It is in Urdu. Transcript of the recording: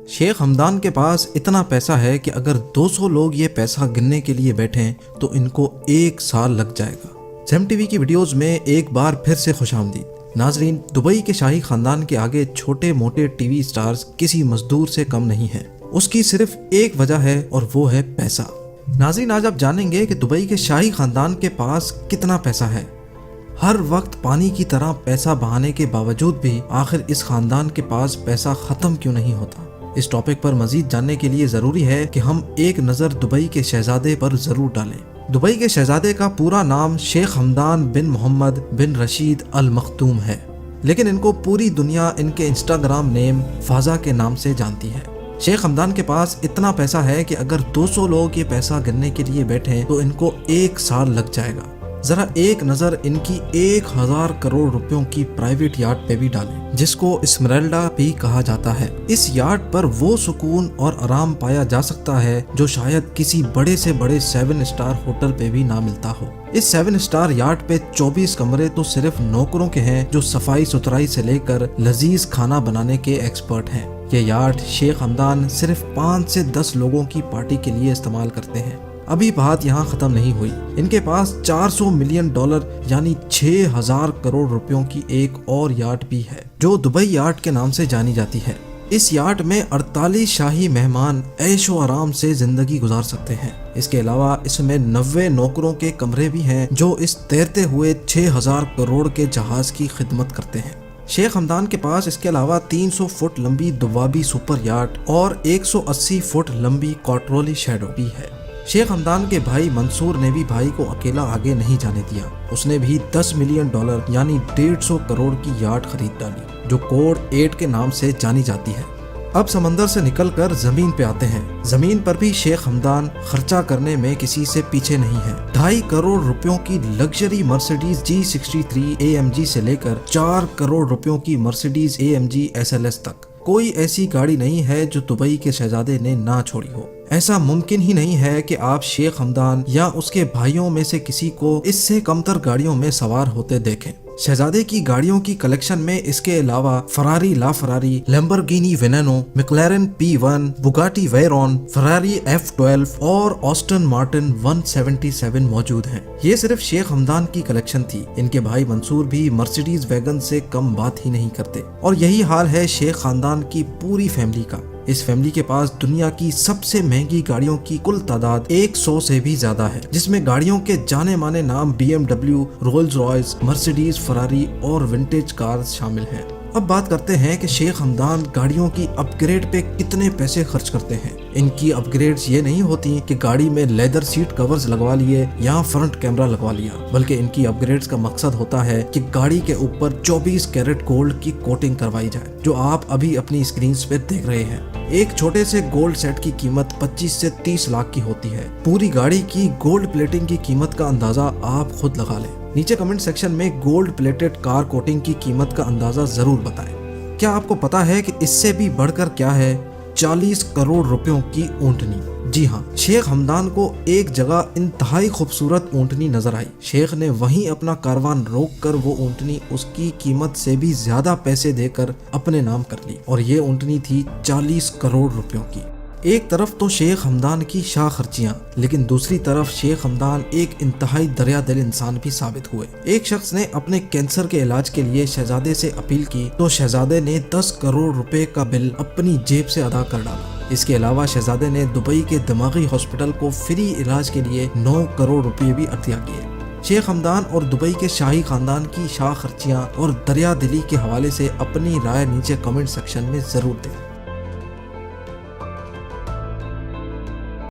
شیخ ہمدان کے پاس اتنا پیسہ ہے کہ اگر 200 لوگ یہ پیسہ گننے کے لیے بیٹھیں تو ان کو 1 سال لگ جائے گا۔ زیم ٹی وی کی ویڈیوز میں ایک بار پھر سے خوش آمدید۔ ناظرین، دبئی کے شاہی خاندان کے آگے چھوٹے موٹے ٹی وی سٹارز کسی مزدور سے کم نہیں ہیں۔ اس کی صرف ایک وجہ ہے اور وہ ہے پیسہ۔ ناظرین، آج آپ جانیں گے کہ دبئی کے شاہی خاندان کے پاس کتنا پیسہ ہے۔ ہر وقت پانی کی طرح پیسہ بہانے کے باوجود بھی آخر اس خاندان کے پاس پیسہ ختم کیوں نہیں ہوتا؟ اس ٹاپک پر مزید جاننے کے لیے ضروری ہے کہ ہم ایک نظر دبئی کے شہزادے پر ضرور ڈالیں۔ دبئی کے شہزادے کا پورا نام شیخ ہمدان بن محمد بن رشید ال مختوم ہے، لیکن ان کو پوری دنیا ان کے انسٹاگرام نیم فازا کے نام سے جانتی ہے۔ شیخ ہمدان کے پاس اتنا پیسہ ہے کہ اگر 200 لوگ یہ پیسہ گننے کے لیے بیٹھیں تو ان کو 1 سال لگ جائے گا۔ ذرا ایک نظر ان کی 1000 کروڑ روپیوں کی پرائیویٹ یاٹ پہ بھی ڈالیں، جس کو اسمرالڈا بھی کہا جاتا ہے۔ اس یاٹ پر وہ سکون اور آرام پایا جا سکتا ہے جو شاید کسی بڑے سے بڑے 7 اسٹار ہوٹل پہ بھی نہ ملتا ہو۔ اس 7 اسٹار یاٹ پہ 24 کمرے تو صرف نوکروں کے ہیں جو صفائی ستھرائی سے لے کر لذیذ کھانا بنانے کے ایکسپرٹ ہیں۔ یہ یاٹ شیخ ہمدان صرف 5 سے 10 لوگوں کی پارٹی کے لیے استعمال کرتے ہیں۔ ابھی بات یہاں ختم نہیں ہوئی، ان کے پاس $400 ملین یعنی 6000 کروڑ روپیوں کی ایک اور یاٹ بھی ہے جو دبئی یاٹ کے نام سے جانی جاتی ہے۔ اس یاٹ میں 48 شاہی مہمان عیش و آرام سے زندگی گزار سکتے ہیں۔ اس کے علاوہ اس میں 90 نوکروں کے کمرے بھی ہیں جو اس تیرتے ہوئے 6000 کروڑ کے جہاز کی خدمت کرتے ہیں۔ شیخ ہمدان کے پاس اس کے علاوہ 300 فٹ لمبی دوابی سپر یاٹ اور 180 فٹ لمبی کوٹرولی شیڈو بھی ہے۔ شیخ ہمدان کے بھائی منصور نے بھی بھائی کو اکیلا آگے نہیں جانے دیا۔ اس نے بھی $10 ملین یعنی 150 کروڑ کی یاٹ خرید ڈالی جو کوڈ 8 کے نام سے جانی جاتی ہے۔ اب سمندر سے نکل کر زمین پہ آتے ہیں۔ زمین پر بھی شیخ ہمدان خرچہ کرنے میں کسی سے پیچھے نہیں ہے۔ 2.5 کروڑ روپیوں کی لگژری مرسیڈیز G63 AMG سے لے کر 4 کروڑ روپیوں کی مرسیڈیز AMG SLS تک کوئی ایسی گاڑی نہیں ہے جو دبئی کے شہزادے نے نہ چھوڑی ہو۔ ایسا ممکن ہی نہیں ہے کہ آپ شیخ ہمدان یا اس کے بھائیوں میں سے کسی کو اس سے کمتر گاڑیوں میں سوار ہوتے دیکھیں۔ شہزادے کی گاڑیوں کی کلیکشن میں اس کے علاوہ فراری لا فراری، لیمبورگینی وینینو، میکلارن P1، بوگاٹی ویرون، فراری F12 اور آسٹن مارٹن 177 موجود ہیں۔ یہ صرف شیخ ہمدان کی کلیکشن تھی، ان کے بھائی منصور بھی مرسیڈیز ویگن سے کم بات ہی نہیں کرتے، اور یہی حال ہے شیخ خاندان کی پوری فیملی کا۔ اس فیملی کے پاس دنیا کی سب سے مہنگی گاڑیوں کی کل تعداد 100 سے بھی زیادہ ہے، جس میں گاڑیوں کے جانے مانے نام BMW، رولز رائس، مرسیڈیز، فراری اور ونٹیج کارز شامل ہیں۔ اب بات کرتے ہیں کہ شیخ ہمدان گاڑیوں کی اپ گریڈ پہ کتنے پیسے خرچ کرتے ہیں۔ ان کی اپ گریڈز یہ نہیں ہوتی کہ گاڑی میں لیدر سیٹ کورز لگوا لیے یا فرنٹ کیمرہ لگوا لیا، بلکہ ان کی اپ گریڈز کا مقصد ہوتا ہے کہ گاڑی کے اوپر 24 کیرٹ گولڈ کی کوٹنگ کروائی جائے، جو آپ ابھی اپنی اسکرینز پہ دیکھ رہے ہیں۔ ایک چھوٹے سے گولڈ سیٹ کی قیمت 25 سے 30 لاکھ کی ہوتی ہے۔ پوری گاڑی کی گولڈ پلیٹنگ کی قیمت کا اندازہ آپ خود لگا لیں۔ نیچے کمنٹ سیکشن میں گولڈ پلیٹڈ کار کوٹنگ کی قیمت کا اندازہ ضرور بتائیں۔ کیا آپ کو پتا ہے کہ اس سے بھی بڑھ کر کیا ہے؟ 40 کروڑ روپیوں کی اونٹنی۔ جی ہاں، شیخ ہمدان کو ایک جگہ انتہائی خوبصورت اونٹنی نظر آئی۔ شیخ نے وہیں اپنا کاروان روک کر وہ اونٹنی اس کی قیمت سے بھی زیادہ پیسے دے کر اپنے نام کر لی، اور یہ اونٹنی تھی 40 کروڑ روپیوں کی۔ ایک طرف تو شیخ ہمدان کی شاہ خرچیاں، لیکن دوسری طرف شیخ ہمدان ایک انتہائی دریا دل انسان بھی ثابت ہوئے۔ ایک شخص نے اپنے کینسر کے علاج کے لیے شہزادے سے اپیل کی تو شہزادے نے 10 کروڑ روپے کا بل اپنی جیب سے ادا کر ڈالا۔ اس کے علاوہ شہزادے نے دبئی کے دماغی ہاسپٹل کو فری علاج کے لیے 9 کروڑ روپے بھی عطیہ کیے۔ شیخ ہمدان اور دبئی کے شاہی خاندان کی شاہ خرچیاں اور دریا دلی کے حوالے سے اپنی رائے نیچے کمنٹ سیکشن میں ضرور دیں۔